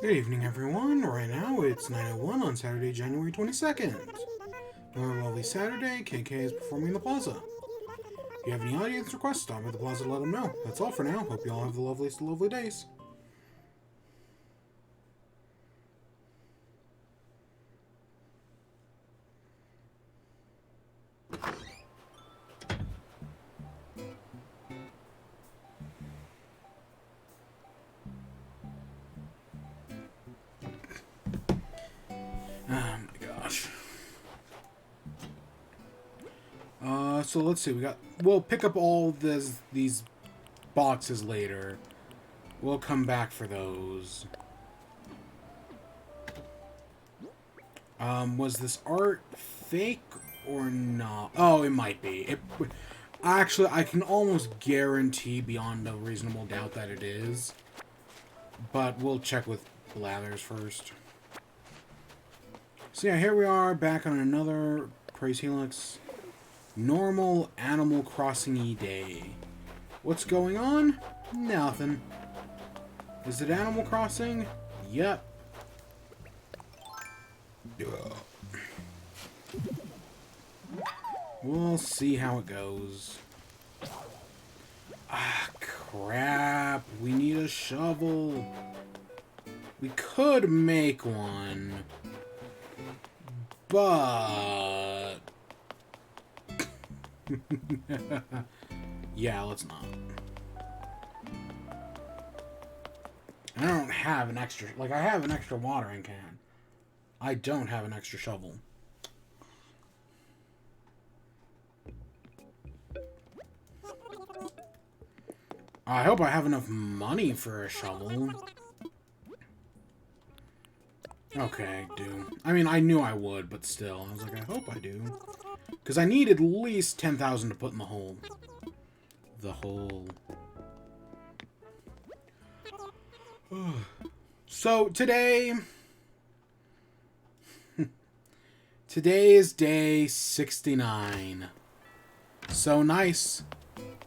Good evening, everyone. Right now, it's 9:01 on Saturday, January 22nd. On a lovely Saturday, KK is performing in the plaza. If you have any audience requests, stop at the plaza to let them know. That's all for now. Hope you all have the loveliest of lovely days. Oh my gosh. So let's see. We'll pick up all these boxes later. We'll come back for those. Was this art fake or not? Oh, it might be. Actually, I can almost guarantee beyond a reasonable doubt that it is. But we'll check with Blathers first. So yeah, here we are back on another Praise Helix normal Animal Crossing-y day. What's going on? Nothing. Is it Animal Crossing? Yep. We'll see how it goes. Ah, crap. We need a shovel. We could make one. But... yeah, let's not. I don't have an extra... Like, I have an extra watering can. I don't have an extra shovel. I hope I have enough money for a shovel. Okay, I do. I mean, I knew I would, but still. I was like, I hope I do. Because I need at least 10,000 to put in the hole. The hole. So, today... today is day 69. So nice.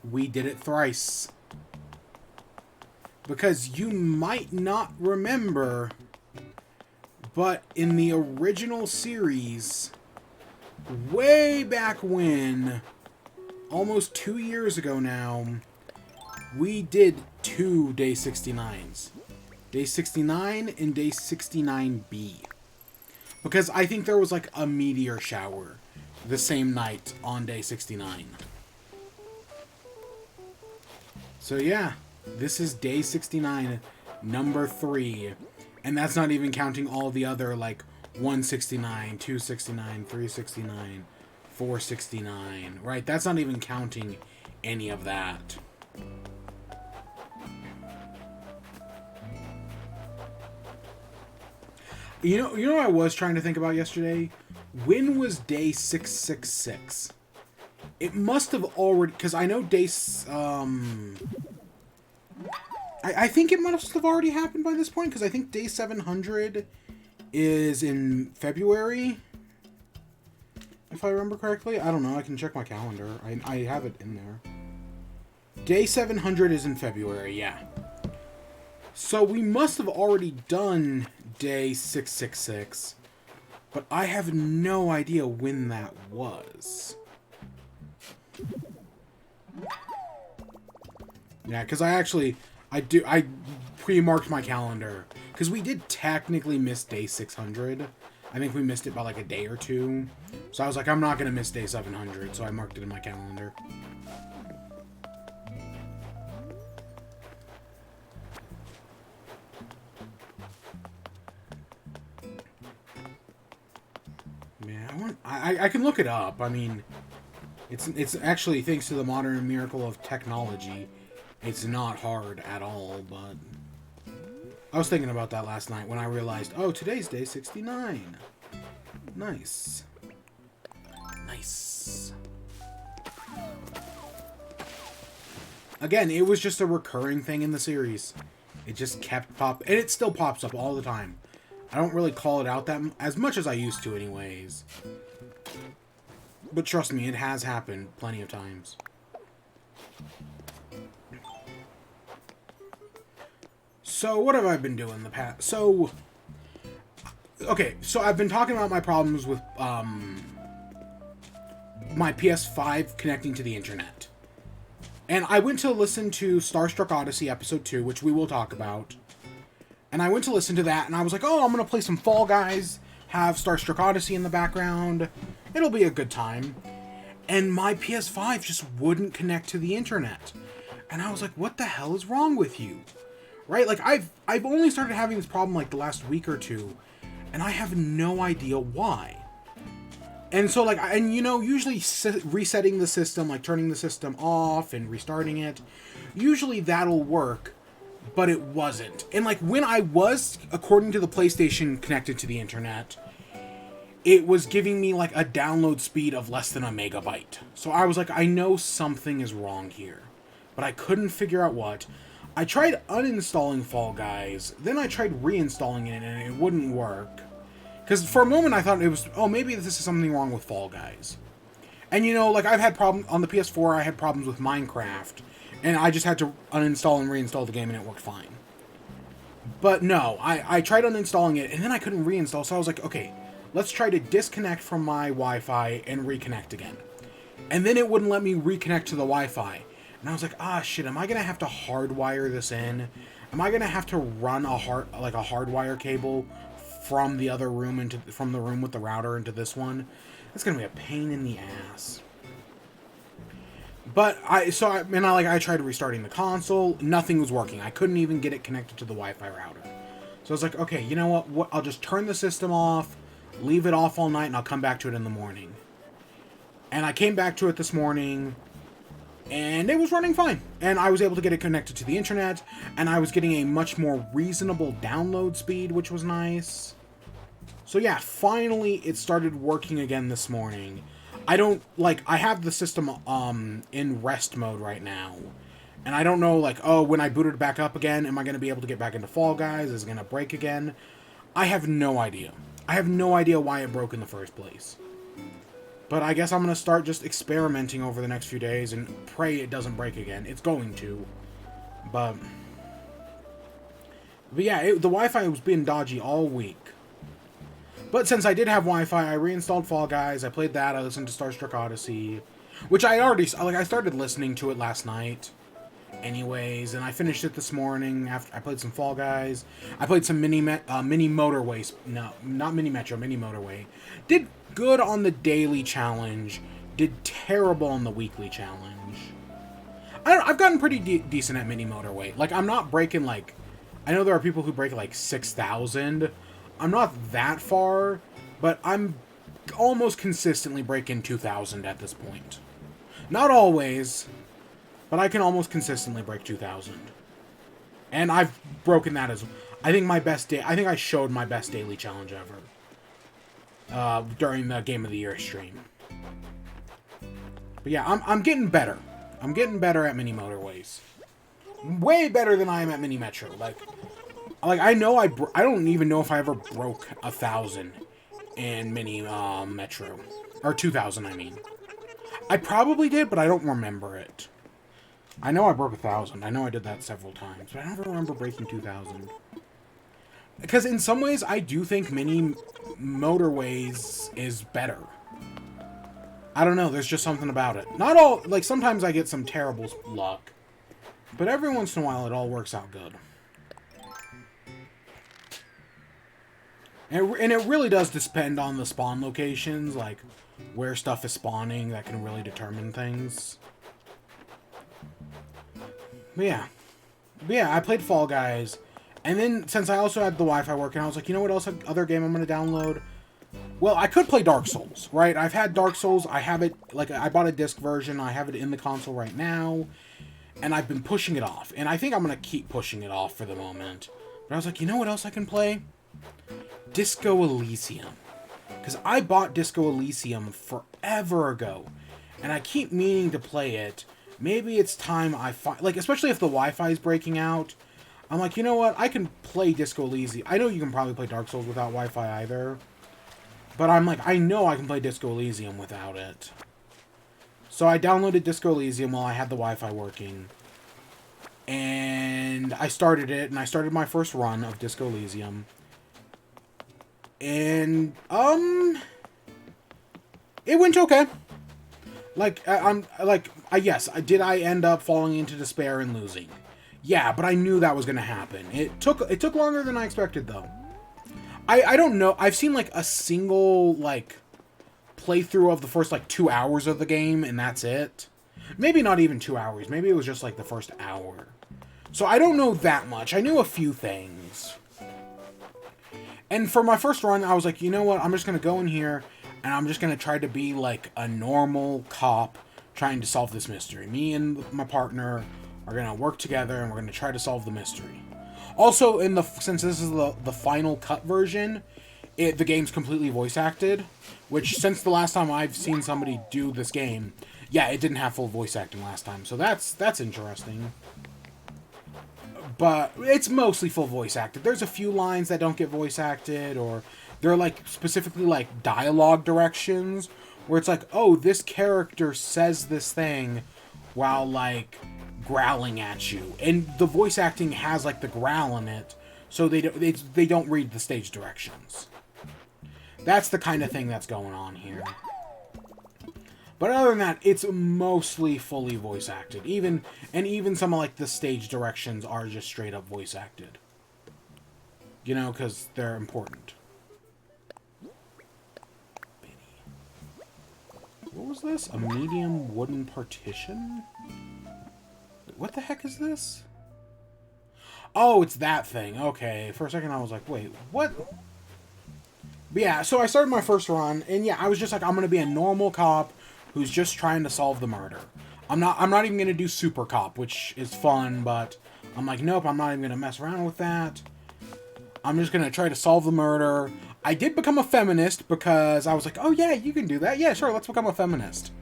We did it thrice. Because you might not remember... but in the original series, way back when, almost 2 years ago now, we did two Day 69s. Day 69 and Day 69B. Because I think there was like a meteor shower the same night on Day 69. So yeah, this is Day 69, number 3. And that's not even counting all the other, like, 169, 269, 369, 469, right? That's not even counting any of that. You know what I was trying to think about yesterday? When was day 666? It must have already... because I know day... I think it must have already happened by this point, because I think day 700 is in February. If I remember correctly. I don't know. I can check my calendar. I have it in there. Day 700 is in February, yeah. So we must have already done day 666. But I have no idea when that was. Yeah, because I pre-marked my calendar. Because we did technically miss day 600. I think we missed it by like a day or two. So I was like, I'm not going to miss day 700. So I marked it in my calendar. Yeah, I can look it up. I mean, it's actually, thanks to the modern miracle of technology, it's not hard at all, but... I was thinking about that last night when I realized, oh, today's day 69. Nice. Nice. Again, it was just a recurring thing in the series. It just kept and it still pops up all the time. I don't really call it out that as much as I used to anyways. But trust me, it has happened plenty of times. So, what have I been doing in the past? So, okay, so I've been talking about my problems with, my PS5 connecting to the internet. And I went to listen to Starstruck Odyssey Episode 2, which we will talk about. And I went to listen to that, and I was like, oh, I'm going to play some Fall Guys, have Starstruck Odyssey in the background. It'll be a good time. And my PS5 just wouldn't connect to the internet. And I was like, what the hell is wrong with you? Right? Like, I've only started having this problem, like, the last week or two, and I have no idea why. And so, like, and you know, usually resetting the system, like turning the system off and restarting it, usually that'll work, but it wasn't. And, like, when I was, according to the PlayStation, connected to the internet, it was giving me, like, a download speed of less than a megabyte. So I was like, I know something is wrong here, but I couldn't figure out what. I tried uninstalling Fall Guys, then I tried reinstalling it, and it wouldn't work. Because for a moment I thought it was, oh, maybe this is something wrong with Fall Guys. And, you know, like, I've had problems, on the PS4, I had problems with Minecraft, and I just had to uninstall and reinstall the game, and it worked fine. But no, I tried uninstalling it, and then I couldn't reinstall, so I was like, okay, let's try to disconnect from my Wi-Fi and reconnect again. And then it wouldn't let me reconnect to the Wi-Fi. And I was like, ah, shit, am I going to have to hardwire this in? Am I going to have to run a hardwire cable from the other room from the room with the router into this one? That's going to be a pain in the ass. But I tried restarting the console. Nothing was working. I couldn't even get it connected to the Wi-Fi router. So I was like, okay, you know what? I'll just turn the system off, leave it off all night, and I'll come back to it in the morning. And I came back to it this morning, and it was running fine. And I was able to get it connected to the internet, and I was getting a much more reasonable download speed, which was nice. So yeah, finally it started working again this morning. I have the system in rest mode right now. And I don't know, like, oh, when I boot it back up again, am I going to be able to get back into Fall Guys? Is it going to break again? I have no idea. I have no idea why it broke in the first place. But I guess I'm going to start just experimenting over the next few days and pray it doesn't break again. It's going to. But yeah, the Wi-Fi was being dodgy all week. But since I did have Wi-Fi, I reinstalled Fall Guys, I played that, I listened to Starstruck Odyssey, which I started listening to it last night, anyways, and I finished it this morning after I played some Fall Guys. I played some Mini Motorway, no, not Mini Metro, Mini Motorway. Did good on the daily challenge, did terrible on the weekly challenge. I've gotten pretty decent at Mini Motorway. Like, I'm not breaking, like, I know there are people who break, like, 6,000. I'm not that far, but I'm almost consistently breaking 2,000 at this point. Not always, but I can almost consistently break 2,000. And I've broken that as, I think I showed my best daily challenge ever. During the Game of the Year stream. But yeah, I'm getting better. I'm getting better at Mini Motorways. Way better than I am at Mini Metro. Like I know I don't even know if I ever broke 1,000 in Mini Metro. Or 2,000, I mean. I probably did, but I don't remember it. I know I broke 1,000. I know I did that several times, but I don't remember breaking 2,000. Because in some ways, I do think Mini Motorways is better. I don't know, there's just something about it. Not all, like, sometimes I get some terrible luck. But every once in a while, it all works out good. And it really does depend on the spawn locations, like, where stuff is spawning, that can really determine things. But yeah, I played Fall Guys, and then, since I also had the Wi-Fi working, I was like, you know what else, other game I'm going to download? Well, I could play Dark Souls, right? I've had Dark Souls, I have it, like, I bought a disc version, I have it in the console right now, and I've been pushing it off, and I think I'm going to keep pushing it off for the moment. But I was like, you know what else I can play? Disco Elysium. Because I bought Disco Elysium forever ago, and I keep meaning to play it. Maybe it's time I find, like, especially if the Wi-Fi is breaking out, I'm like, you know what, I can play Disco Elysium. I know you can probably play Dark Souls without Wi-Fi either, but I'm like, I know I can play Disco Elysium without it. So I downloaded Disco Elysium while I had the Wi-Fi working. And I started it, and I started my first run of Disco Elysium. And, it went okay. Like, yes, did I end up falling into despair and losing? Yeah, but I knew that was going to happen. It took longer than I expected, though. I don't know. I've seen, like, a single, like, playthrough of the first, like, 2 hours of the game, and that's it. Maybe not even 2 hours. Maybe it was just, like, the first hour. So I don't know that much. I knew a few things. And for my first run, I was like, you know what? I'm just going to go in here, and I'm just going to try to be, like, a normal cop trying to solve this mystery. Me and my partner are going to work together, and we're going to try to solve the mystery. Also, since this is the final cut version, the game's completely voice acted, which, since the last time I've seen somebody do this game, yeah, it didn't have full voice acting last time, so that's interesting. But it's mostly full voice acted. There's a few lines that don't get voice acted, or they're, like, specifically, like, dialogue directions, where it's like, oh, this character says this thing while, like, growling at you. And the voice acting has, like, the growl in it, so they don't read the stage directions. That's the kind of thing that's going on here. But other than that, it's mostly fully voice acted. Even some of, like, the stage directions are just straight up voice acted. You know, because they're important. What was this? A medium wooden partition? What the heck is this? Oh, it's that thing. Okay. For a second I was like, wait, what? But yeah, so I started my first run, and yeah, I was just like, I'm gonna be a normal cop who's just trying to solve the murder. I'm not even gonna do super cop, which is fun, but I'm like, nope, I'm not even gonna mess around with that. I'm just gonna try to solve the murder. I did become a feminist because I was like, oh yeah, you can do that. Yeah, sure, let's become a feminist.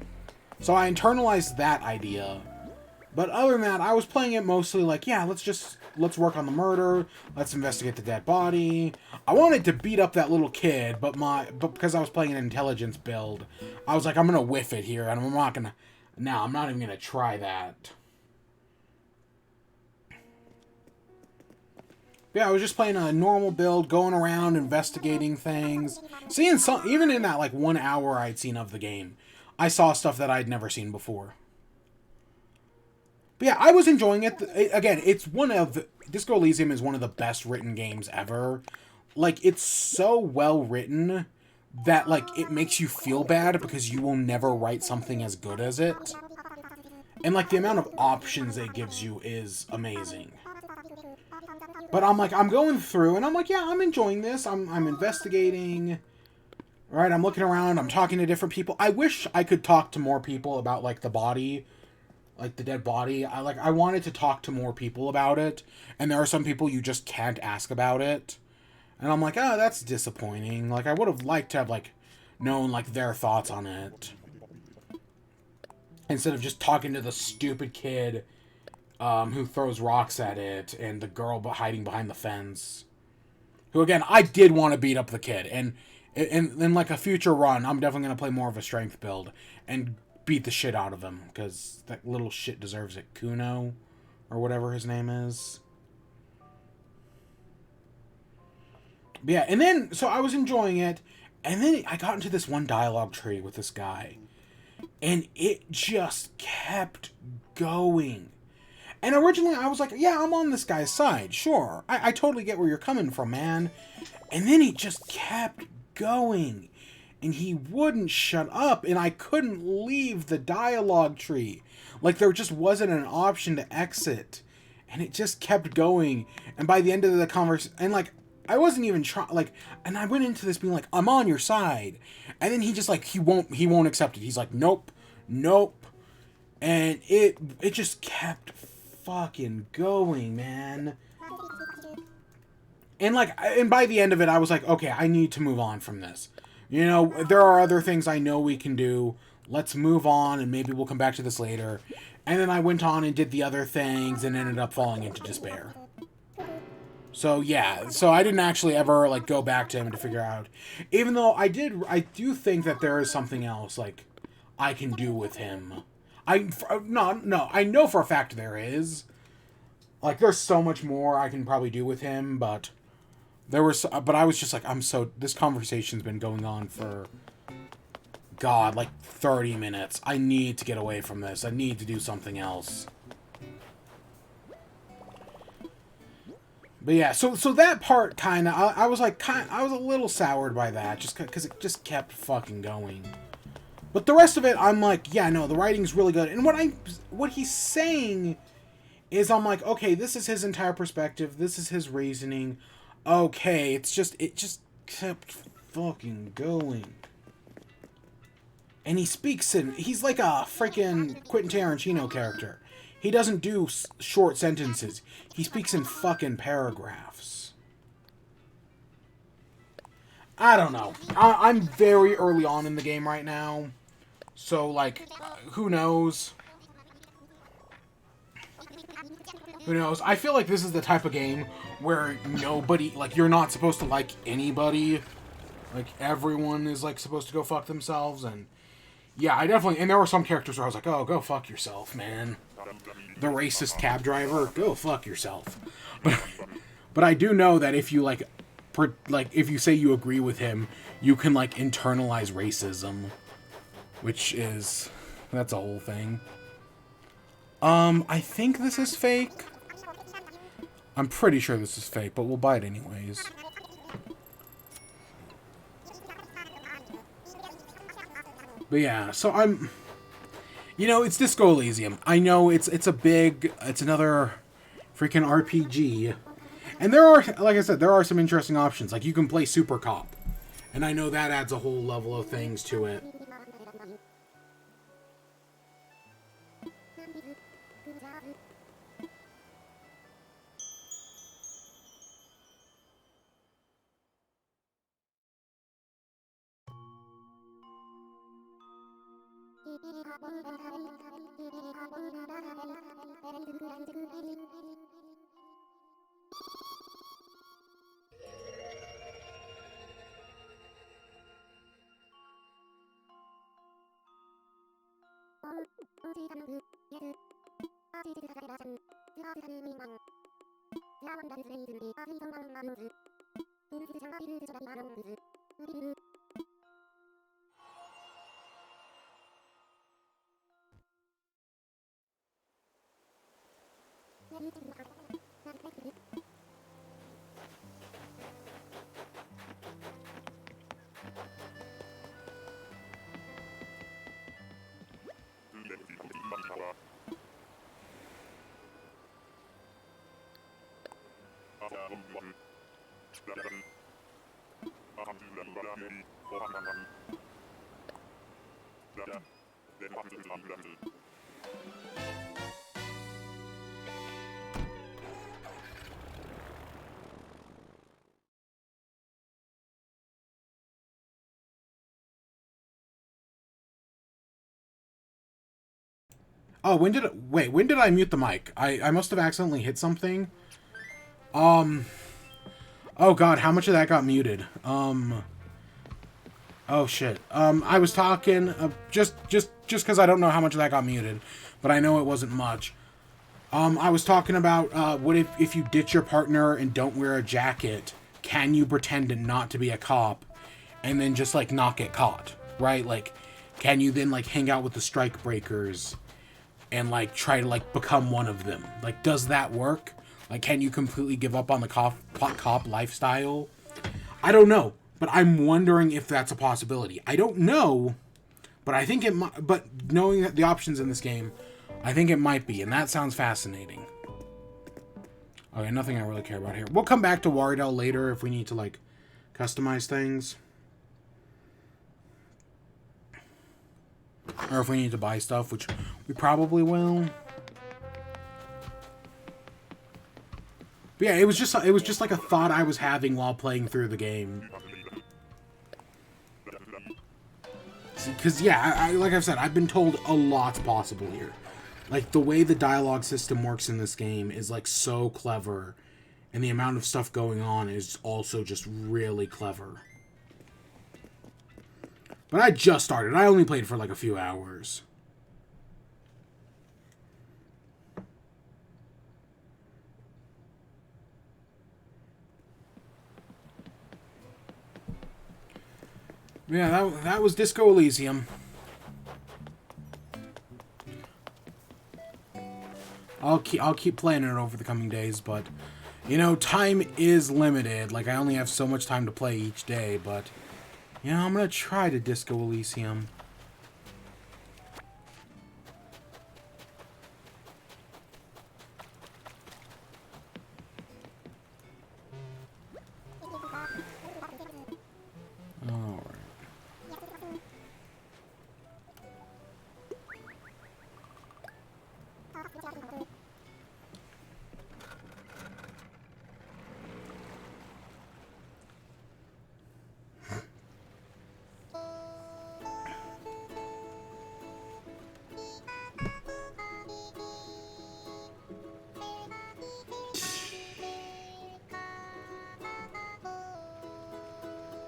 So I internalized that idea. But other than that, I was playing it mostly like, yeah, let's work on the murder. Let's investigate the dead body. I wanted to beat up that little kid, but because I was playing an intelligence build, I was like, I'm gonna whiff it here, and I'm not even gonna try that. Yeah, I was just playing a normal build, going around, investigating things. Seeing even in that, like, 1 hour I'd seen of the game, I saw stuff that I'd never seen before. But yeah, I was enjoying it. Again, Disco Elysium is one of the best written games ever. Like, it's so well written that, like, it makes you feel bad because you will never write something as good as it. And, like, the amount of options it gives you is amazing. But I'm like, I'm going through, and I'm like, yeah, I'm enjoying this. I'm investigating. Right, I'm looking around. I'm talking to different people. I wish I could talk to more people about, like, the body. Like, the dead body. I wanted to talk to more people about it. And there are some people you just can't ask about it. And I'm like, oh, that's disappointing. Like, I would have liked to have, like, known, like, their thoughts on it. Instead of just talking to the stupid kid who throws rocks at it, and the girl hiding behind the fence. Who, again, I did want to beat up the kid. And in like, a future run, I'm definitely going to play more of a strength build. And beat the shit out of him, because that little shit deserves it. Kuno, or whatever his name is. But yeah, and then, so I was enjoying it, and then I got into this one dialogue tree with this guy, and it just kept going. And originally I was like, yeah, I'm on this guy's side, sure. I totally get where you're coming from, man. And then he just kept going. And he wouldn't shut up, and I couldn't leave the dialogue tree. Like, there just wasn't an option to exit. And it just kept going. And by the end of the conversation, and, like, I wasn't even trying, like, and I went into this being like, I'm on your side. And then he just, like, he won't accept it. He's like, nope. And it just kept fucking going, man. And, like, and by the end of it, I was like, okay, I need to move on from this. You know, there are other things I know we can do. Let's move on, and maybe we'll come back to this later. And then I went on and did the other things and ended up falling into despair. So, yeah. So, I didn't actually ever, like, go back to him to figure out. Even though I do think that there is something else, like, I can do with him. I know for a fact there is. Like, there's so much more I can probably do with him, but but I was just like, this conversation's been going on for, God, like 30 minutes. I need to get away from this. I need to do something else. But yeah, so that part kind of, I was like, I was a little soured by that, just because it just kept fucking going. But the rest of it, I'm like, yeah, no, the writing's really good. And what he's saying is, I'm like, okay, this is his entire perspective. This is his reasoning. Okay, it just kept fucking going. And he's like a freaking Quentin Tarantino character. He doesn't do short sentences. He speaks in fucking paragraphs. I don't know. I'm very early on in the game right now. So, like, who knows? Who knows? I feel like this is the type of game where nobody, like, you're not supposed to like anybody. Like, everyone is, like, supposed to go fuck themselves, and yeah, and there were some characters where I was like, oh, go fuck yourself, man. The racist cab driver, go fuck yourself. But I do know that if you, if you say you agree with him, you can, like, internalize racism. That's a whole thing. I think this is fake. I'm pretty sure this is fake, but we'll buy it anyways. But yeah, so it's Disco Elysium. I know it's another freaking RPG. And there are, like I said, there are some interesting options. Like, you can play Super Cop. And I know that adds a whole level of things to it. Oh, when did I mute the mic? I must have accidentally hit something. Oh god, how much of that got muted? Oh shit. I was talking, just because I don't know how much of that got muted, but I know it wasn't much. I was talking about, what if you ditch your partner and don't wear a jacket, can you pretend not to be a cop, and then just, like, not get caught, right? Like, can you then, like, hang out with the strike breakers and, like, try to, like, become one of them? Like, does that work? Like, can you completely give up on the cop lifestyle? I don't know, but I'm wondering if that's a possibility. I don't know, but I think it might. But knowing that the options in this game, I think it might be, and that sounds fascinating. Okay, nothing I really care about here. We'll come back to Wardell later if we need to, like, customize things. Or if we need to buy stuff, which we probably will. But yeah, it was just like a thought I was having while playing through the game. Because, yeah, like I've said, I've been told a lot's possible here. Like, the way the dialogue system works in this game is, like, so clever. And the amount of stuff going on is also just really clever. But I just started. I only played for, like, a few hours. Yeah, that was Disco Elysium. I'll keep playing it over the coming days, but you know, time is limited. Like, I only have so much time to play each day, but you know, I'm gonna try to Disco Elysium. Alright.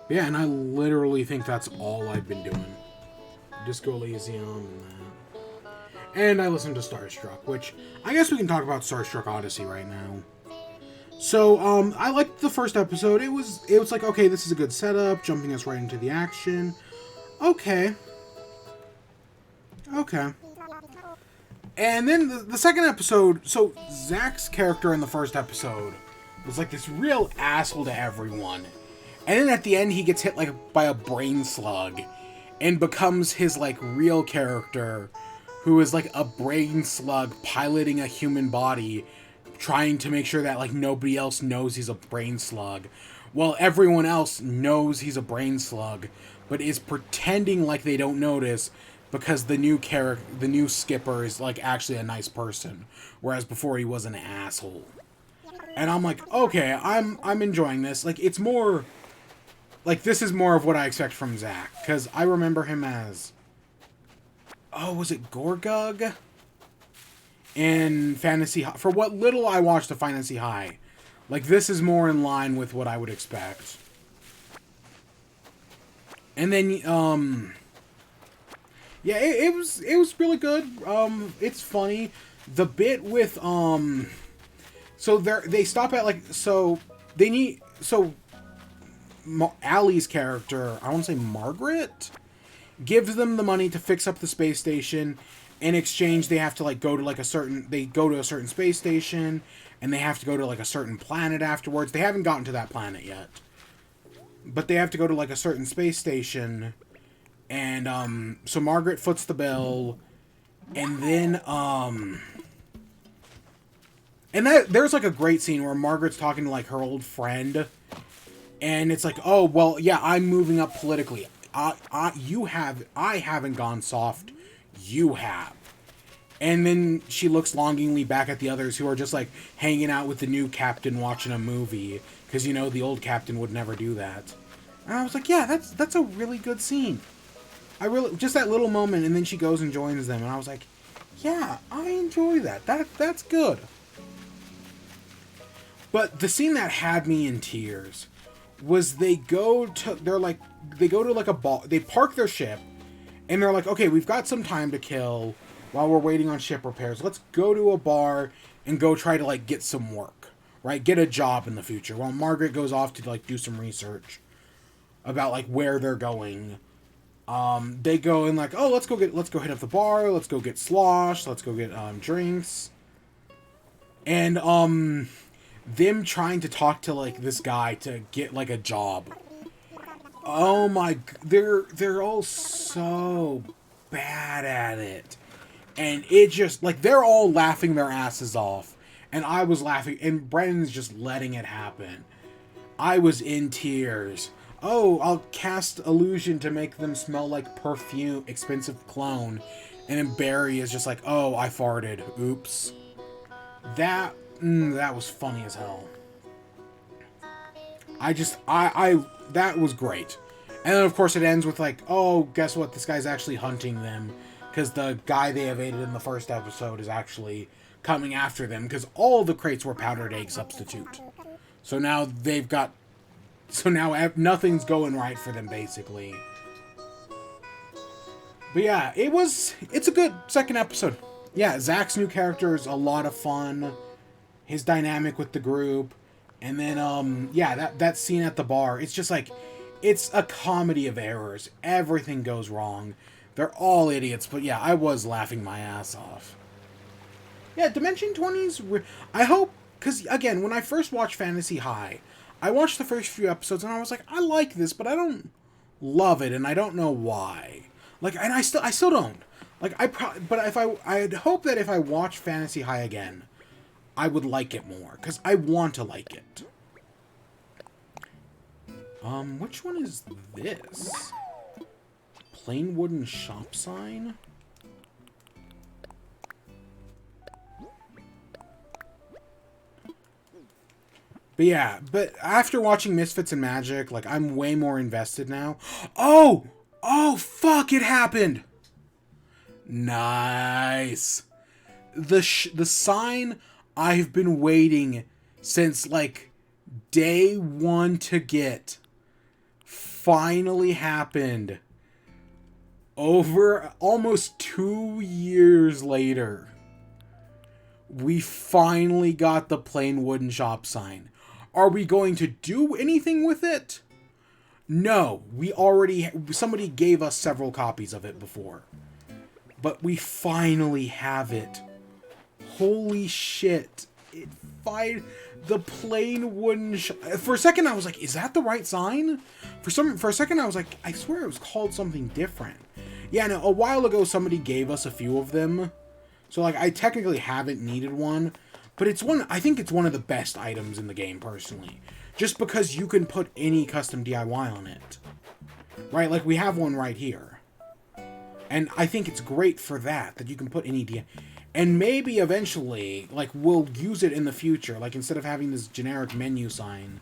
Yeah, and I literally think that's all I've been doing. Disco Elysium and that. And I listened to Starstruck, which I guess we can talk about Starstruck Odyssey right now. So, I liked the first episode. It was like, okay, this is a good setup, jumping us right into the action. Okay. Okay. And then the second episode, so Zach's character in the first episode was like this real asshole to everyone. And then at the end, he gets hit like by a brain slug and becomes his like real character, who is like a brain slug piloting a human body, trying to make sure that like nobody else knows he's a brain slug, while everyone else knows he's a brain slug, but is pretending like they don't notice because the new skipper is like actually a nice person, whereas before he was an asshole. And I'm like, okay, I'm enjoying this. Like, it's more like, this is more of what I expect from Zach, because I remember him as, oh, was it Gorgug in Fantasy High? For what little I watched of Fantasy High, like, this is more in line with what I would expect. And then, yeah, it was really good. It's funny. The bit with, so they stop at, like, so they need, so Allie's character, I want to say Margaret, gives them the money to fix up the space station. In exchange, they have to like go to like a certain space station, and they have to go to like a certain planet afterwards. They haven't gotten to that planet yet, but they have to go to like a certain space station. And so Margaret foots the bill, and then there's like a great scene where Margaret's talking to like her old friend. And it's like, oh, well, yeah, I'm moving up politically. I haven't gone soft. You have. And then she looks longingly back at the others who are just, like, hanging out with the new captain watching a movie. Because, you know, the old captain would never do that. And I was like, yeah, that's a really good scene. Just that little moment, and then she goes and joins them. And I was like, yeah, I enjoy that. That's good. But the scene that had me in tears was they go to like a bar. They park their ship, and they're like, okay, we've got some time to kill while we're waiting on ship repairs. Let's go to a bar and go try to like get some work, right? Get a job in the future. While Margaret goes off to like do some research about like where they're going. They go and like, oh, let's go hit up the bar. Let's go get slosh. Let's go get drinks. And them trying to talk to like this guy to get like a job. Oh my, they're all so bad at it. And it just, like, they're all laughing their asses off. And I was laughing, and Brennan's just letting it happen. I was in tears. Oh, I'll cast illusion to make them smell like perfume, expensive cologne. And then Barry is just like, oh, I farted. Oops. That was funny as hell. That was great. And then, of course, it ends with, like, oh, guess what? This guy's actually hunting them. Because the guy they evaded in the first episode is actually coming after them. Because all the crates were powdered egg substitute. So now nothing's going right for them, basically. But yeah, it's a good second episode. Yeah, Zach's new character is a lot of fun. His dynamic with the group. And then, yeah, that scene at the bar, it's just like, it's a comedy of errors. Everything goes wrong. They're all idiots, but yeah, I was laughing my ass off. Yeah, Dimension 20's... I hope... Because, again, when I first watched Fantasy High, I watched the first few episodes and I was like, I like this, but I don't love it, and I don't know why. Like, and I still don't. Like, but I'd hope that if I watch Fantasy High again, I would like it more, because I want to like it. Which one is this? Plain wooden shop sign? But yeah, but after watching Misfits and Magic, like, I'm way more invested now. Oh! Oh, fuck, it happened! Nice. The sign I've been waiting since, like, day one to get finally happened. Over almost 2 years later, we finally got the plain wooden shop sign. Are we going to do anything with it? No, somebody gave us several copies of it before. But we finally have it. Holy shit. The plain wooden... For a second I was like, is that the right sign? For a second I was like, I swear it was called something different. Yeah, no, a while ago somebody gave us a few of them. So, like, I technically haven't needed one. But I think it's one of the best items in the game, personally. Just because you can put any custom DIY on it. Right? Like, we have one right here. And I think it's great for that you can put any DIY. And maybe eventually, like, we'll use it in the future. Like, instead of having this generic menu sign,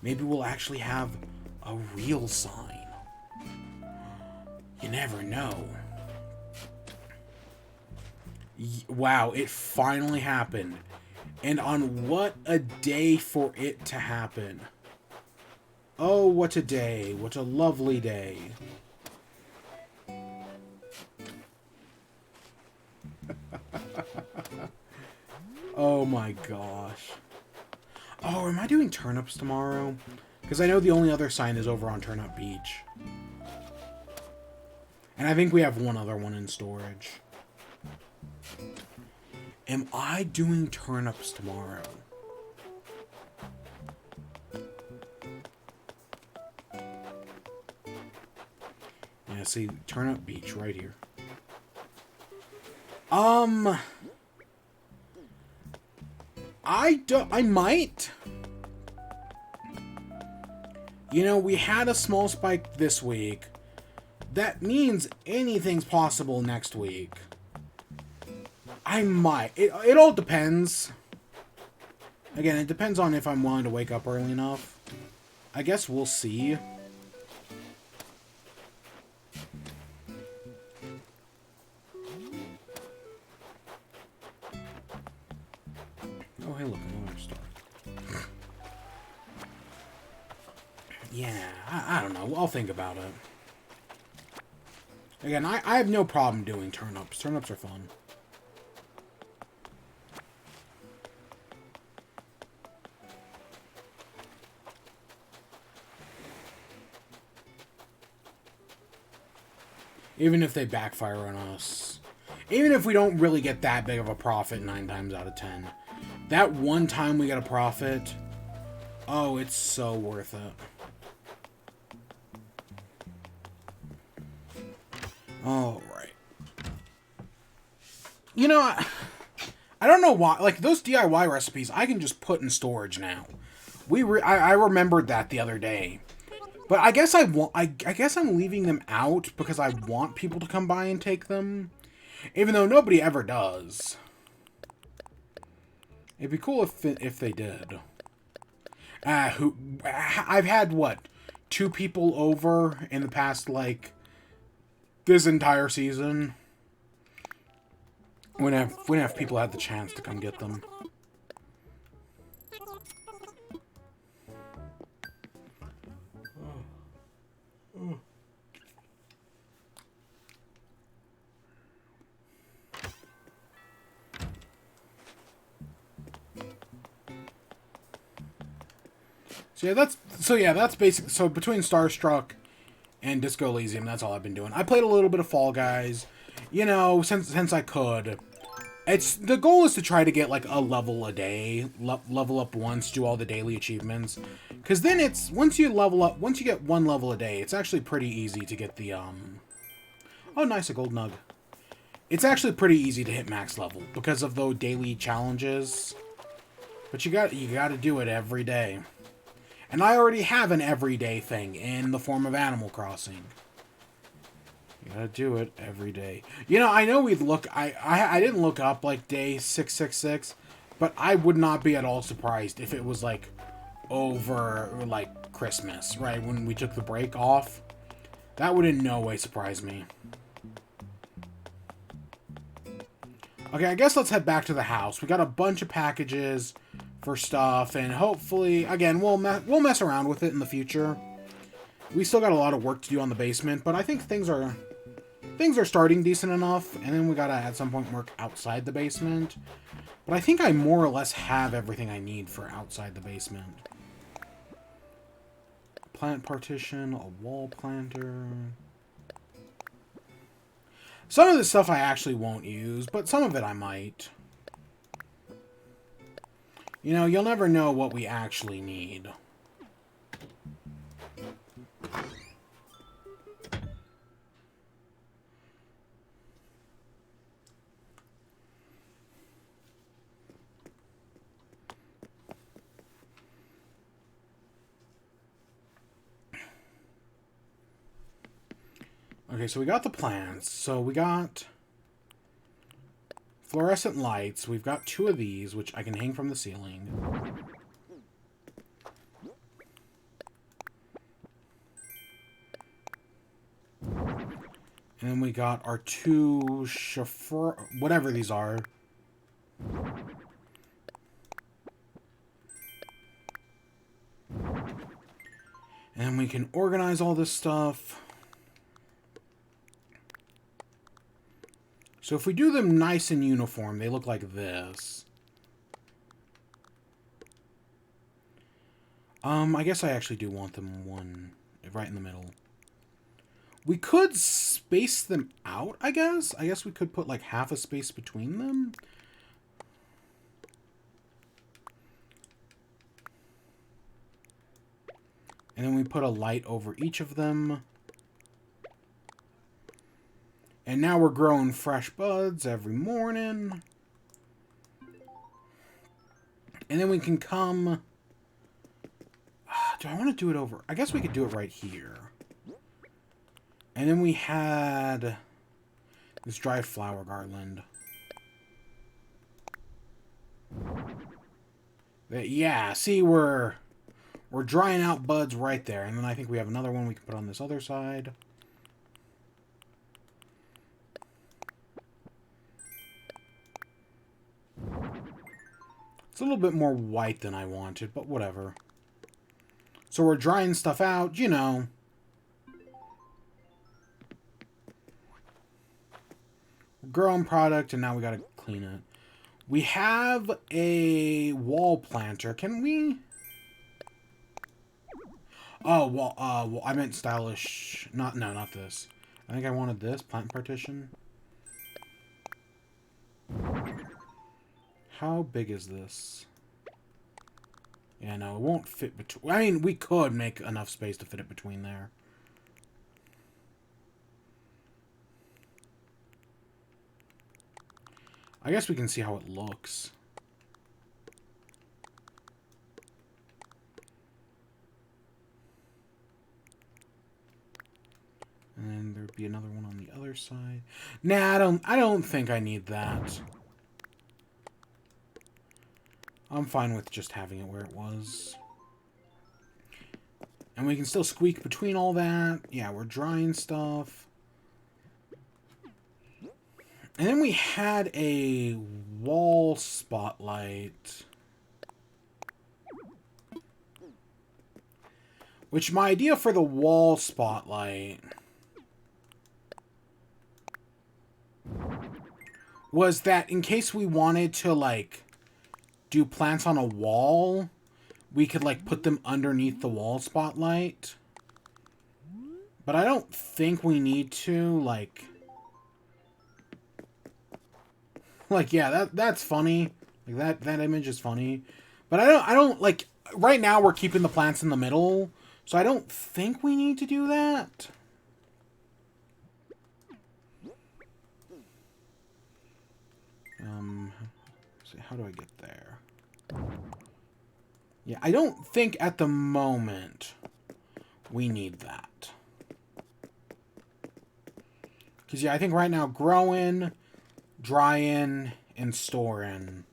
maybe we'll actually have a real sign. You never know. Wow, it finally happened. And on what a day for it to happen. Oh, what a day. What a lovely day. Oh my gosh. Oh, am I doing turnips tomorrow? Because I know the only other sign is over on Turnip Beach. And I think we have one other one in storage. Am I doing turnips tomorrow? Yeah, see, Turnip Beach right here. I might. You know, we had a small spike this week. That means anything's possible next week. I might. It all depends. Again, it depends on if I'm willing to wake up early enough. I guess we'll see. Oh, hey, look, another star. Yeah, I don't know. I'll think about it. Again, I have no problem doing turnips. Turnips are fun. Even if they backfire on us. Even if we don't really get that big of a profit 9 times out of 10. That one time we get a profit, oh, it's so worth it. Alright. You know, I don't know why. Like, those DIY recipes, I can just put in storage now. I remembered that the other day. But I guess I guess I'm leaving them out because I want people to come by and take them. Even though nobody ever does. It'd be cool if they did. I've had, what, 2 people over in the past, like, this entire season. When people had the chance to come get them. So That's basic. So between Starstruck and Disco Elysium, that's all I've been doing. I played a little bit of Fall Guys, you know, since I could. It's the goal is to try to get like a level a day, level up once, do all the daily achievements, because then it's once you get one level a day, it's actually pretty easy to get the Oh, nice, a gold nug. It's actually pretty easy to hit max level because of those daily challenges. But you got to do it every day. And I already have an everyday thing in the form of Animal Crossing. You gotta do it every day. You know, I know we'd look... I didn't look up, like, day 666, but I would not be at all surprised if it was, like, over, like, Christmas, right? When we took the break off. That would in no way surprise me. Okay, I guess let's head back to the house. We got a bunch of packages for stuff, and hopefully, again, we'll mess around with it in the future. We still got a lot of work to do on the basement, but I think things are starting decent enough, and then we gotta at some point work outside the basement. But I think I more or less have everything I need for outside the basement. Plant partition, a wall planter. Some of the stuff I actually won't use, but some of it I might. You know, you'll never know what we actually need. Okay, so we got the plants. So we got fluorescent lights. We've got 2 of these, which I can hang from the ceiling. And then we got our 2 chauffeur... whatever these are. And we can organize all this stuff. So if we do them nice and uniform, they look like this. I guess I actually do want them one right in the middle. We could space them out, I guess. I guess we could put like half a space between them. And then we put a light over each of them. And now we're growing fresh buds every morning. And then we can come... do I want to do it over? I guess we could do it right here. And then we had this dry flower garland. Yeah, see, we're drying out buds right there. And then I think we have another one we can put on this other side. It's a little bit more white than I wanted, but whatever. So we're drying stuff out, you know. We're growing product, and now we gotta clean it. We have a wall planter. Can we... Oh, well, I meant stylish. No, not this. I think I wanted this, plant partition. How big is this? Yeah, no, it won't fit between... I mean, we could make enough space to fit it between there. I guess we can see how it looks. And then there'd be another one on the other side. Nah, I don't think I need that. I'm fine with just having it where it was. And we can still squeak between all that. Yeah, we're drying stuff. And then we had a wall spotlight. Which my idea for the wall spotlight was that in case we wanted to, like, do plants on a wall, we could, like, put them underneath the wall spotlight. But I don't think we need to, like... Like, yeah, that's funny. Like, that image is funny. But I don't, like... Right now, we're keeping the plants in the middle, so I don't think we need to do that. See, how do I get there? Yeah, I don't think at the moment we need that. Because, yeah, I think right now growing, drying, and storing.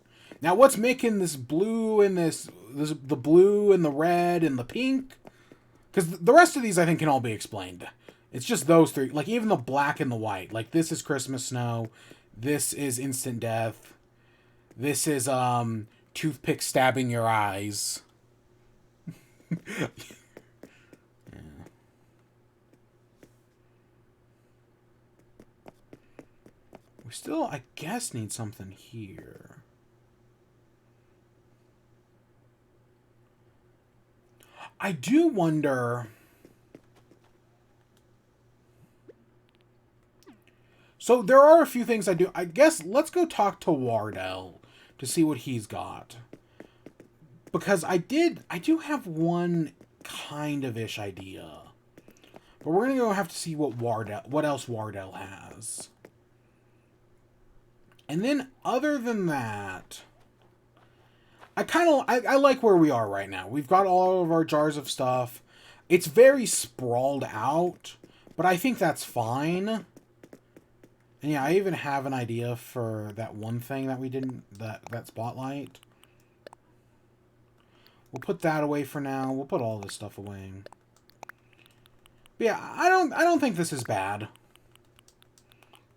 Now, what's making this blue and the blue and the red and the pink? Because the rest of these, I think, can all be explained. It's just those three. Like, even the black and the white. Like, this is Christmas snow. This is instant death. This is, toothpick stabbing your eyes. Yeah. We still, I guess, need something here. I do wonder... So there are a few things I do. I guess let's go talk to Wardell to see what he's got. Because I do have one kind of ish idea. But we're going to go have to see what else Wardell has. And then other than that, I like where we are right now. We've got all of our jars of stuff. It's very sprawled out, but I think that's fine. And yeah, I even have an idea for that one thing that we didn't, that spotlight. We'll put that away for now. We'll put all this stuff away. But yeah, I don't think this is bad.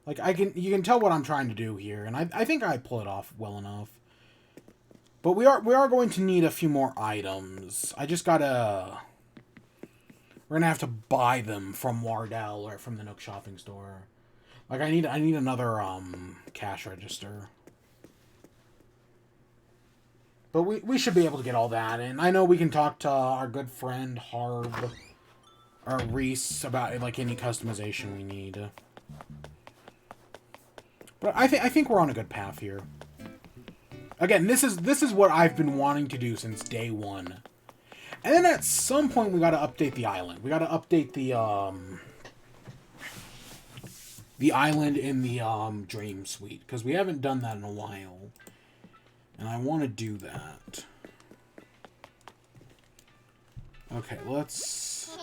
Like, you can tell what I'm trying to do here, and I think I pull it off well enough. But we are going to need a few more items. I just gotta... We're gonna have to buy them from Wardell or from the Nook Shopping Store. Like, I need another, cash register. But we should be able to get all that, and I know we can talk to our good friend Harv or Reese about, like, any customization we need. But I think we're on a good path here. Again, this is what I've been wanting to do since day one. And then at some point we gotta update the island. We gotta update the island in the Dream Suite, because we haven't done that in a while. And I want to do that. Okay, let's...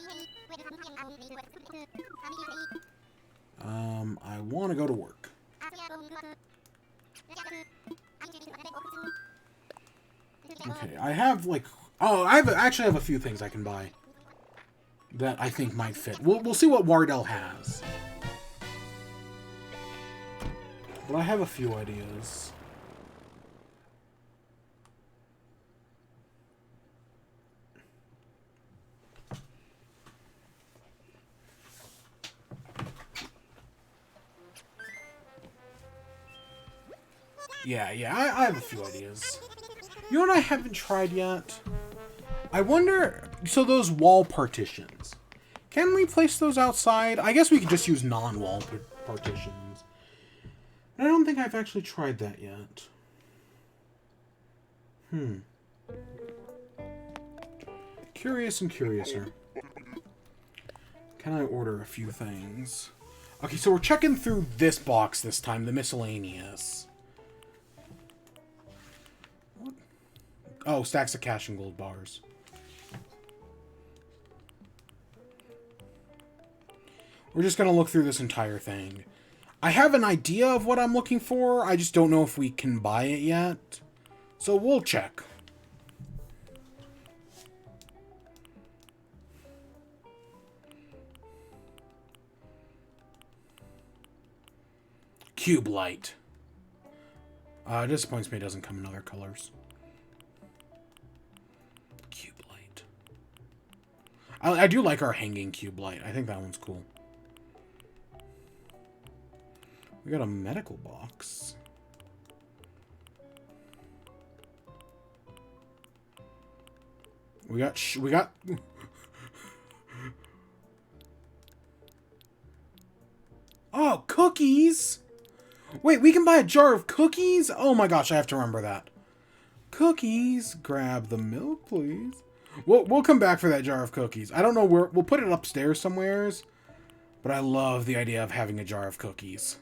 I want to go to work. Okay, I have, like... Oh, I actually have a few things I can buy that I think might fit. We'll see what Wardell has. But I have a few ideas. Yeah, I have a few ideas. You know what I haven't tried yet? I wonder... So those wall partitions. Can we place those outside? I guess we could just use non-wall partitions. I don't think I've actually tried that yet. Curious and curiouser. Can I order a few things? Okay, so we're checking through this box this time, the miscellaneous. What? Oh, stacks of cash and gold bars. We're just gonna look through this entire thing. I have an idea of what I'm looking for, I just don't know if we can buy it yet. So we'll check. Cube light. Disappoints me it doesn't come in other colors. Cube light. I do like our hanging cube light. I think that one's cool. We got a medical box. We got... Oh, cookies! Wait, we can buy a jar of cookies? Oh my gosh, I have to remember that. Cookies. Grab the milk, please. We'll come back for that jar of cookies. I don't know where... We'll put it upstairs somewheres. But I love the idea of having a jar of cookies.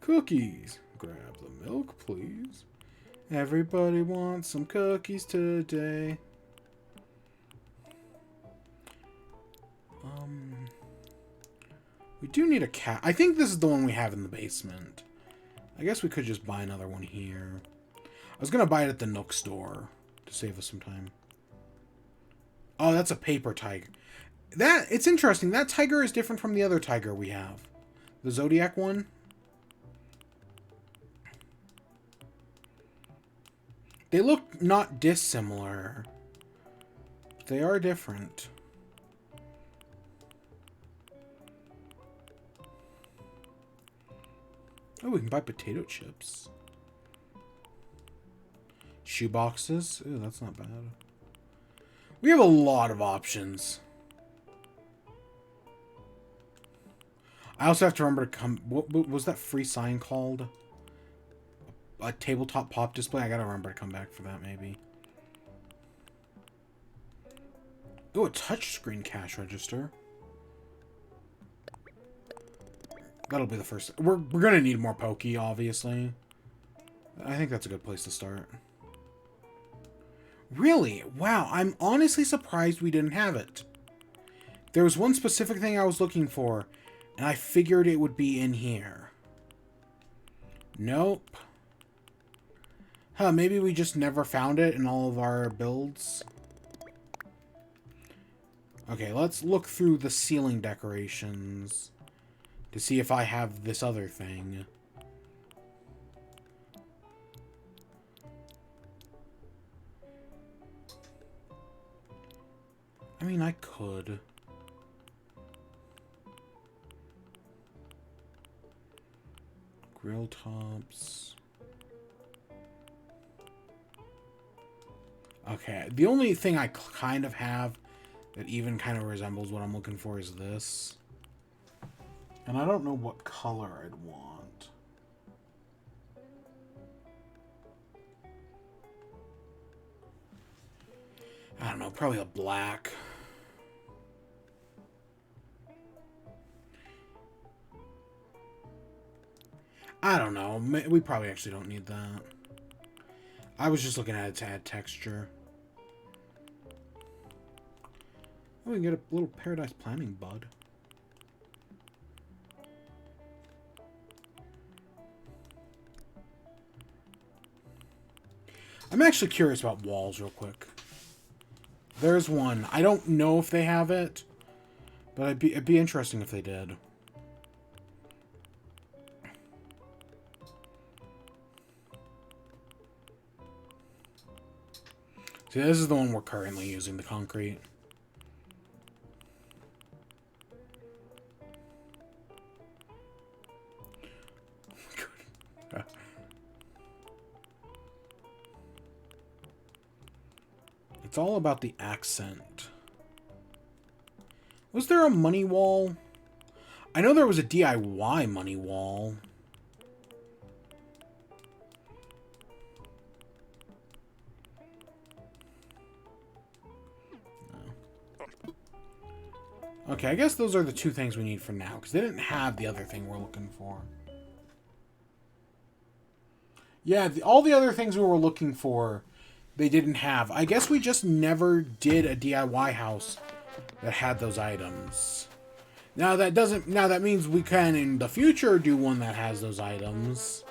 Cookies. Grab the milk, please. Everybody wants some cookies today. We do need a cat. I think this is the one we have in the basement. I guess we could just buy another one here. I was going to buy it at the Nook store to save us some time. Oh, that's a paper tiger. It's interesting. That tiger is different from the other tiger we have. The Zodiac one. They look not dissimilar. They are different. Oh, we can buy potato chips. Shoe boxes. Ooh, that's not bad. We have a lot of options. I also have to remember to come... What was that free sign called? A tabletop pop display? I gotta remember to come back for that, maybe. Ooh, a touchscreen cash register. That'll be the first... We're gonna need more Pokey, obviously. I think that's a good place to start. Really? Wow, I'm honestly surprised we didn't have it. There was one specific thing I was looking for, and I figured it would be in here. Nope. Huh, maybe we just never found it in all of our builds. Okay, let's look through the ceiling decorations to see if I have this other thing. I mean, I could. Grill tops. Okay, the only thing I kind of have that even kind of resembles what I'm looking for is this. And I don't know what color I'd want. I don't know, probably a black. I don't know. We probably actually don't need that. I was just looking at it to add texture. Oh, we can get a little paradise planting bud. I'm actually curious about walls real quick. There's one. I don't know if they have it, but it'd be interesting if they did. See, this is the one we're currently using, the concrete. It's all about the accent. Was there a money wall? I know there was a DIY money wall. Okay, I guess those are the two things we need for now, because they didn't have the other thing we're looking for. Yeah, all the other things we were looking for, they didn't have. I guess we just never did a DIY house that had those items. Now that means we can in the future do one that has those items.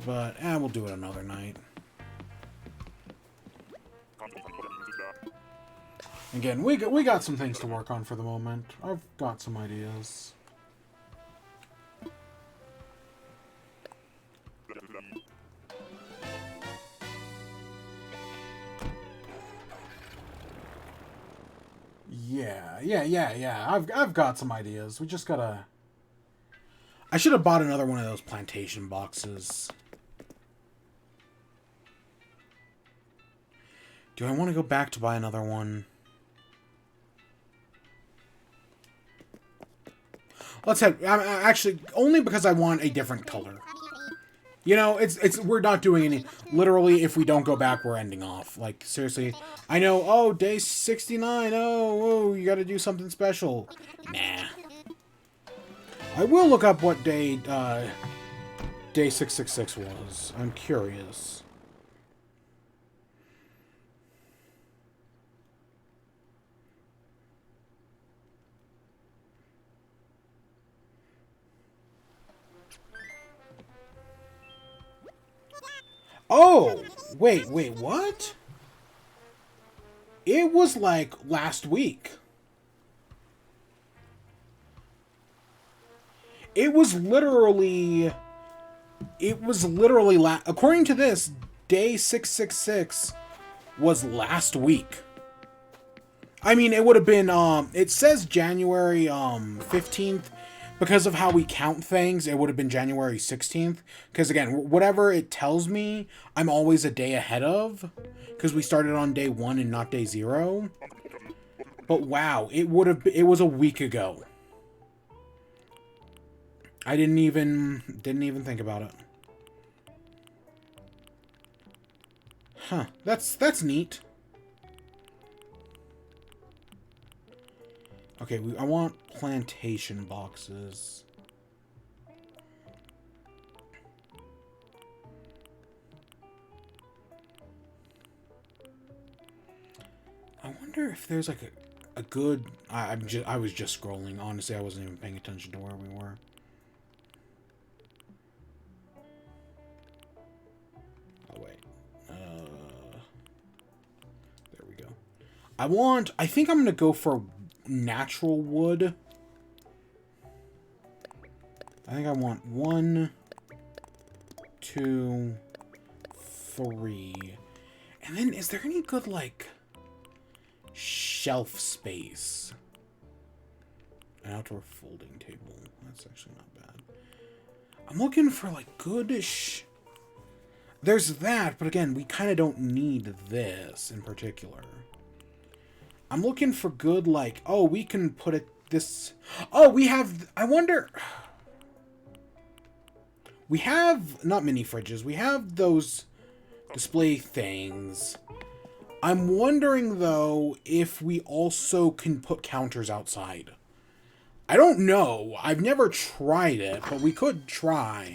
But we'll do it another night. Again, we got some things to work on for the moment. I've got some ideas. Yeah. I've got some ideas. We just gotta... I should have bought another one of those plantation boxes. Do I want to go back to buy another one? Let's have... Actually, only because I want a different color. You know, we're not doing any... Literally, if we don't go back, we're ending off. Like, seriously. I know, oh, day 69. Oh, you gotta do something special. Nah. I will look up what day 666 was. I'm curious. Oh! Wait, what? It was like last week. It was literally according to this, day 666 was last week. I mean, it would have been, it says January, 15th. Because of how we count things, it would have been January 16th. Because, again, whatever it tells me, I'm always a day ahead of. Because we started on day 1 and not day 0. But, wow, it was a week ago. I didn't even think about it. Huh, that's neat. Okay, I want plantation boxes. I wonder if there's like a good... I was just scrolling. Honestly, I wasn't even paying attention to where we were. Oh, wait. There we go. I think I'm going to go for natural wood. I think I want 1, 2, 3. And then, is there any good, like, shelf space? An outdoor folding table. That's actually not bad. I'm looking for, like, good-ish... There's that, but again, we kind of don't need this in particular. I'm looking for good, like, oh, we can put it this... Oh, we have... I wonder... We have... Not mini fridges. We have those display things. I'm wondering, though, if we also can put counters outside. I don't know. I've never tried it, but we could try.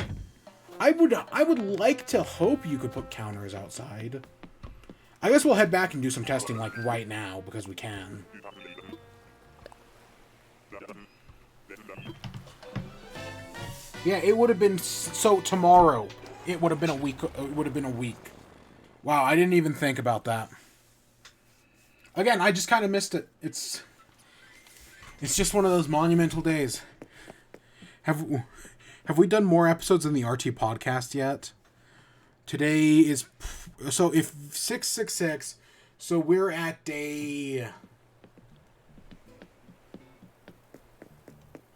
I would like to hope you could put counters outside. I guess we'll head back and do some testing, like, right now, because we can. Yeah, it would have been... So, tomorrow, it would have been a week. It would have been a week. Wow, I didn't even think about that. Again, I just kind of missed it. It's just one of those monumental days. Have we done more episodes in the RT podcast yet? Today is... So, if 666... So, we're at day...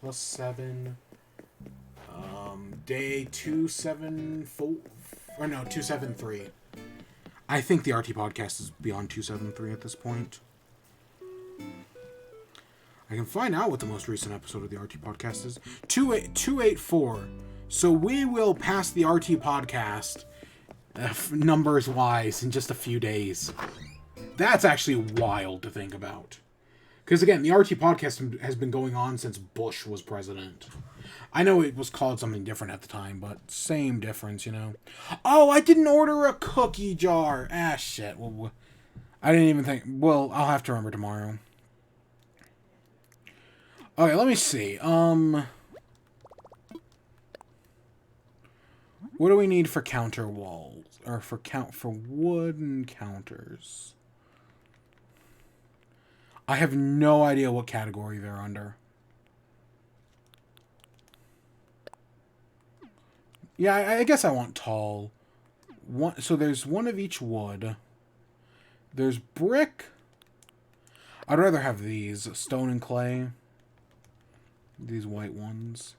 Plus 7... Day 274... Or no, 273. I think the RT podcast is beyond 273 at this point. I can find out what the most recent episode of the RT podcast is. 284. So we will pass the RT podcast, numbers-wise, in just a few days. That's actually wild to think about. Because, again, the RT podcast has been going on since Bush was president. I know it was called something different at the time, but same difference, you know. Oh, I didn't order a cookie jar. Ah, shit. Well, I didn't even think... Well, I'll have to remember tomorrow. Okay, let me see. What do we need for counter walls? Or for wooden counters? I have no idea what category they're under. Yeah, I guess I want tall. So there's one of each wood. There's brick. I'd rather have these. Stone and clay. These white ones.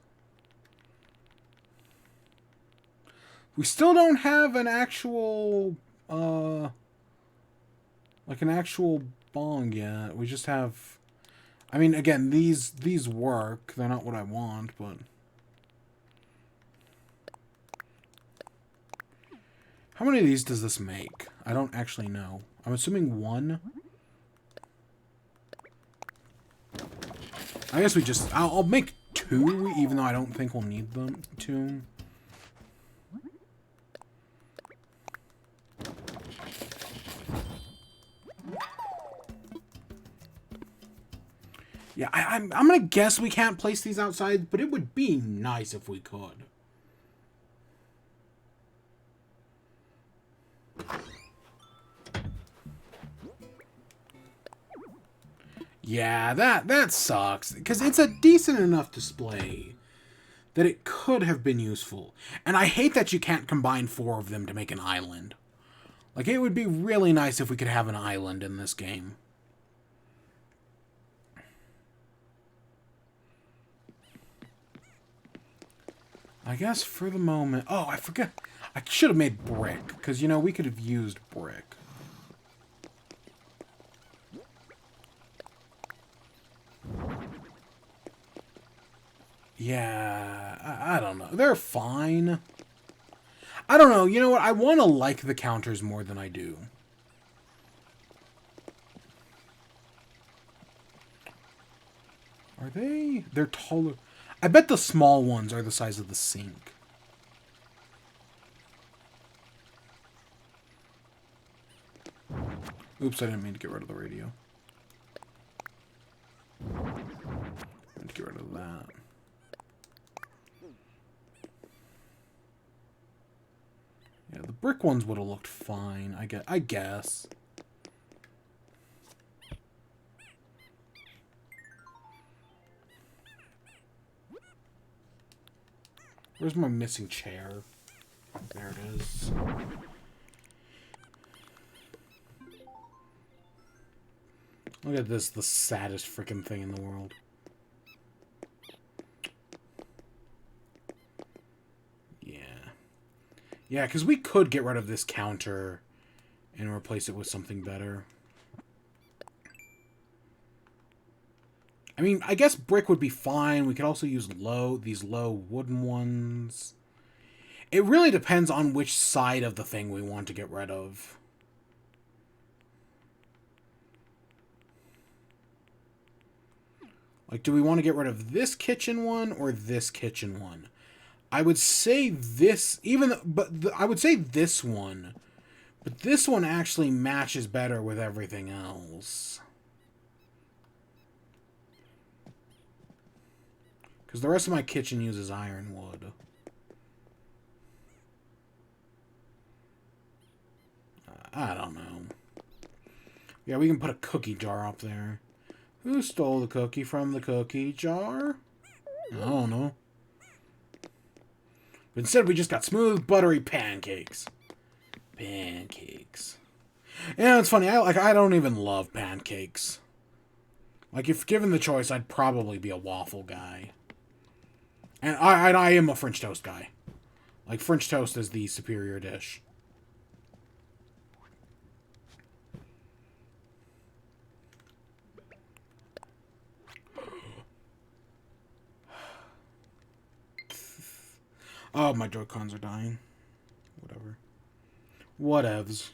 We still don't have an actual, like an actual bong yet. We just have... I mean, again, these work. They're not what I want, but... How many of these does this make? I don't actually know. I'm assuming 1. I guess we just... I'll make 2, even though I don't think we'll need them 2. Yeah, I'm gonna guess we can't place these outside, but it would be nice if we could. Yeah, that sucks, because it's a decent enough display that it could have been useful. And I hate that you can't combine 4 of them to make an island. Like, it would be really nice if we could have an island in this game. I guess for the moment... Oh, I forgot. I should have made brick, because, you know, we could have used brick. Yeah, I don't know. They're fine. I don't know. You know what? I want to like the counters more than I do. Are they? They're taller. I bet the small ones are the size of the sink. Oops, I didn't mean to get rid of the radio. I meant to get rid of that. Yeah, the brick ones would have looked fine, I guess. Where's my missing chair? There it is. Look at this, the saddest freaking thing in the world. Yeah. Yeah, because we could get rid of this counter and replace it with something better. I mean, I guess brick would be fine. We could also use these low wooden ones. It really depends on which side of the thing we want to get rid of. Like, do we want to get rid of this kitchen one or this kitchen one? I would say this, I would say this one. But this one actually matches better with everything else. Because the rest of my kitchen uses ironwood. I don't know. Yeah, we can put a cookie jar up there. Who stole the cookie from the cookie jar? I don't know. But instead we just got smooth, buttery pancakes. Pancakes. Yeah, it's funny. I don't even love pancakes. Like, if given the choice, I'd probably be a waffle guy. And I am a French toast guy. Like, French toast is the superior dish. Oh, my Joy-Cons are dying. Whatever. Whatevs.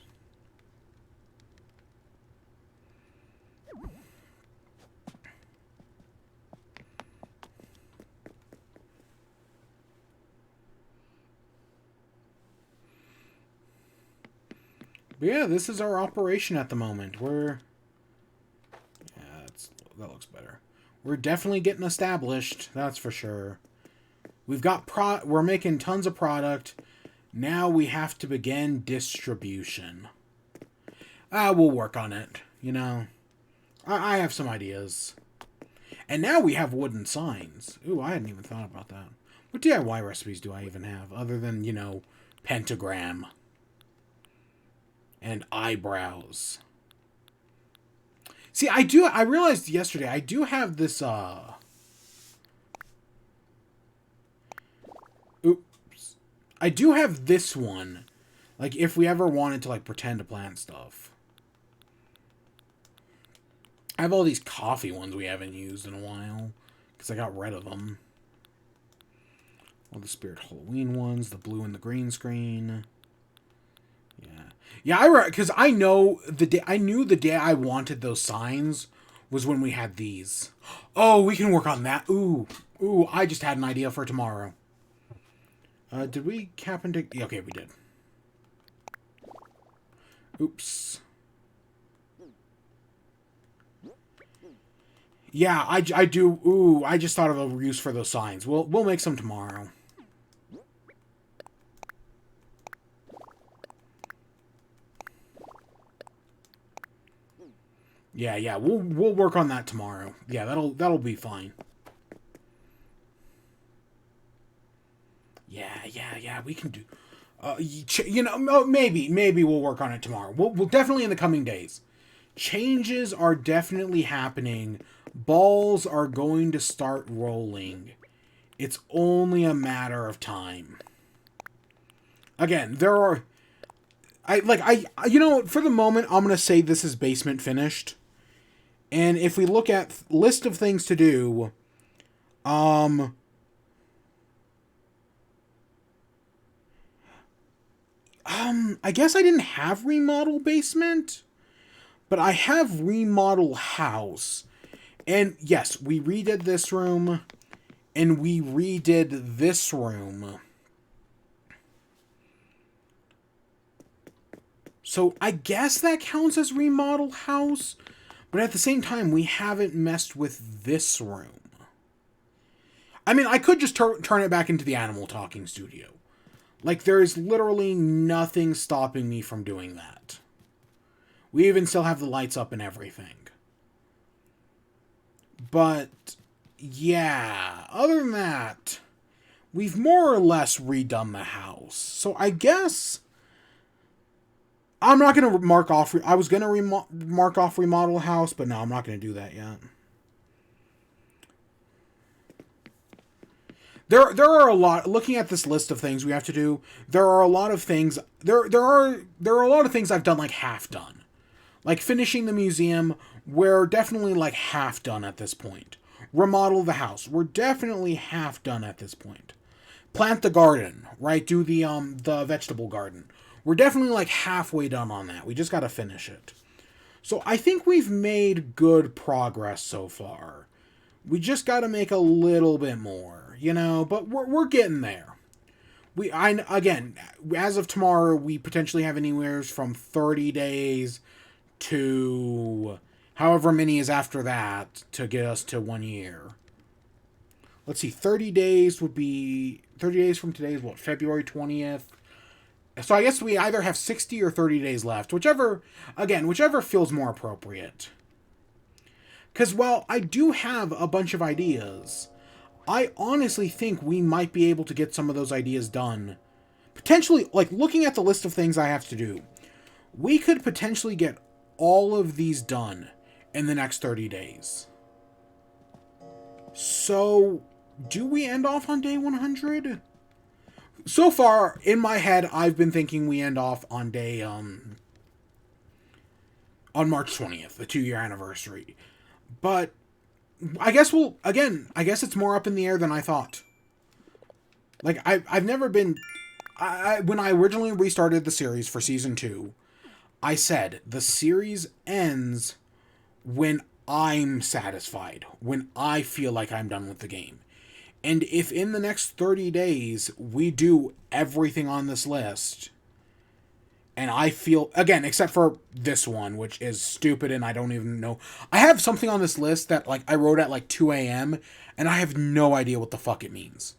But yeah, this is our operation at the moment. Yeah, that looks better. We're definitely getting established, that's for sure. We're making tons of product. Now we have to begin distribution. We'll work on it, you know. I have some ideas. And now we have wooden signs. Ooh, I hadn't even thought about that. What DIY recipes do I even have other than, you know, pentagram and eyebrows? See, I realized yesterday I do have this oops. I do have this one. Like, if we ever wanted to, like, pretend to plant stuff. I have all these coffee ones we haven't used in a while. Because I got rid of them. All the Spirit Halloween ones. The blue and the green screen. Yeah. Yeah, because I know the day... I knew the day I wanted those signs was when we had these. Oh, we can work on that. Ooh. Ooh, I just had an idea for tomorrow. Did we happen to... Yeah, okay, we did. Oops. Yeah, I do... Ooh, I just thought of a use for those signs. We'll make some tomorrow. Yeah, we'll work on that tomorrow. Yeah, that'll be fine. Yeah, we can do... you know, maybe we'll work on it tomorrow. We'll definitely in the coming days. Changes are definitely happening. Balls are going to start rolling. It's only a matter of time. Again, there are... you know, for the moment, I'm going to say this is basement finished. And if we look at list of things to do, I guess I didn't have remodel basement, but I have remodel house. And yes, we redid this room, and we redid this room. So I guess that counts as remodel house, but at the same time, we haven't messed with this room. I mean, I could just turn it back into the animal talking studio. Like, there is literally nothing stopping me from doing that. We even still have the lights up and everything. But, yeah, other than that, we've more or less redone the house. So I guess... I'm not going to mark off... I was going to mark off remodel house, but no, I'm not going to do that yet. There are a lot... Looking at this list of things we have to do, there are a lot of things... There are a lot of things I've done, like, half done. Like, finishing the museum, we're definitely, like, half done at this point. Remodel the house, we're definitely half done at this point. Plant the garden, right? Do the vegetable garden. We're definitely, like, halfway done on that. We just gotta finish it. So I think we've made good progress so far. We just gotta make a little bit more, you know? But we're getting there. Again, as of tomorrow, we potentially have anywhere from 30 days to however many is after that to get us to 1 year. Let's see, 30 days would be... 30 days from today is what, February 20th? So I guess we either have 60 or 30 days left. Whichever feels more appropriate. Because while I do have a bunch of ideas, I honestly think we might be able to get some of those ideas done. Potentially, like, looking at the list of things I have to do, we could potentially get all of these done in the next 30 days. So, do we end off on day 100? So far, in my head, I've been thinking we end off on day, on March 20th, the 2-year anniversary. But, I guess I guess it's more up in the air than I thought. Like, I've never been... when I originally restarted the series for Season 2, I said, the series ends when I'm satisfied, when I feel like I'm done with the game. And if in the next 30 days we do everything on this list, and I feel, again, except for this one, which is stupid and I don't even know. I have something on this list that, like, I wrote at, like, 2 a.m., and I have no idea what the fuck it means.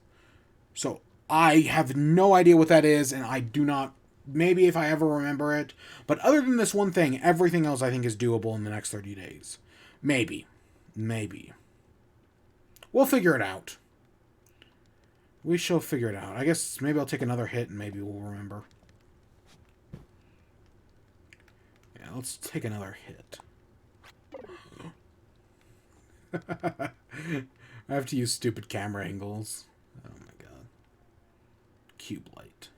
So, I have no idea what that is, and I do not, maybe if I ever remember it. But other than this one thing, everything else I think is doable in the next 30 days. Maybe. We'll figure it out. We shall figure it out. I guess maybe I'll take another hit and maybe we'll remember. Yeah, let's take another hit. I have to use stupid camera angles. Oh my god. Cube light.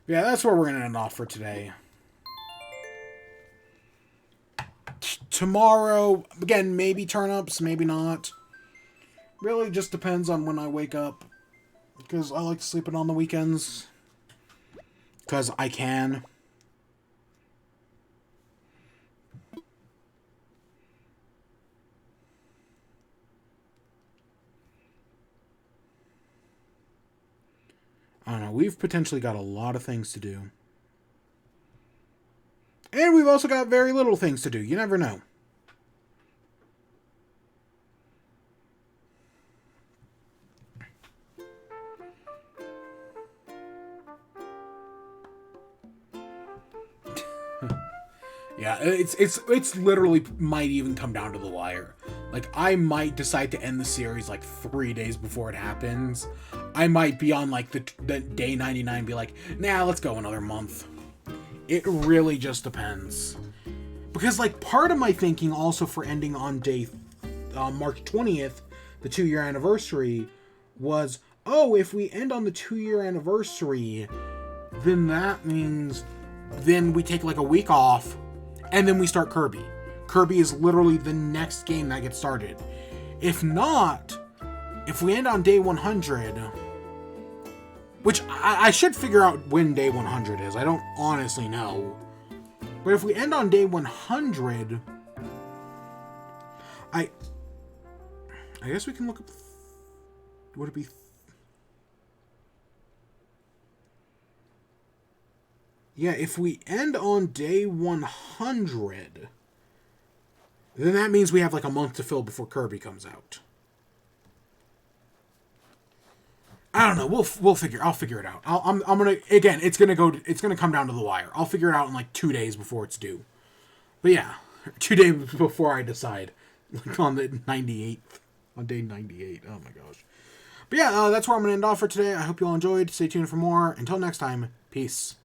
Yeah, that's where we're going to end off for today. tomorrow, again, maybe turnips, maybe not. Really just depends on when I wake up. Because I like sleeping on the weekends. Because I can. I don't know. We've potentially got a lot of things to do. And we've also got very little things to do. You never know. Yeah, it's literally might even come down to the wire. Like, I might decide to end the series like 3 days before it happens. I might be on like the day 99 and be like, nah, let's go another month. It really just depends. Because like part of my thinking also for ending on day March 20th, the 2-year anniversary, was, oh, if we end on the 2-year anniversary, then that means then we take like a week off. And then we start Kirby. Kirby is literally the next game that gets started. If not, if we end on day 100, which I should figure out when day 100 is. I don't honestly know. But if we end on day 100, I guess we can look up... Would it be... Yeah, if we end on day 100, then that means we have like a month to fill before Kirby comes out. I don't know. I'll figure it out. I'm gonna, again, it's gonna come down to the wire. I'll figure it out in like 2 days before it's due. But yeah, 2 days before I decide, like on the 98th, on day 98. Oh my gosh. But yeah, that's where I'm gonna end off for today. I hope you all enjoyed. Stay tuned for more. Until next time, peace.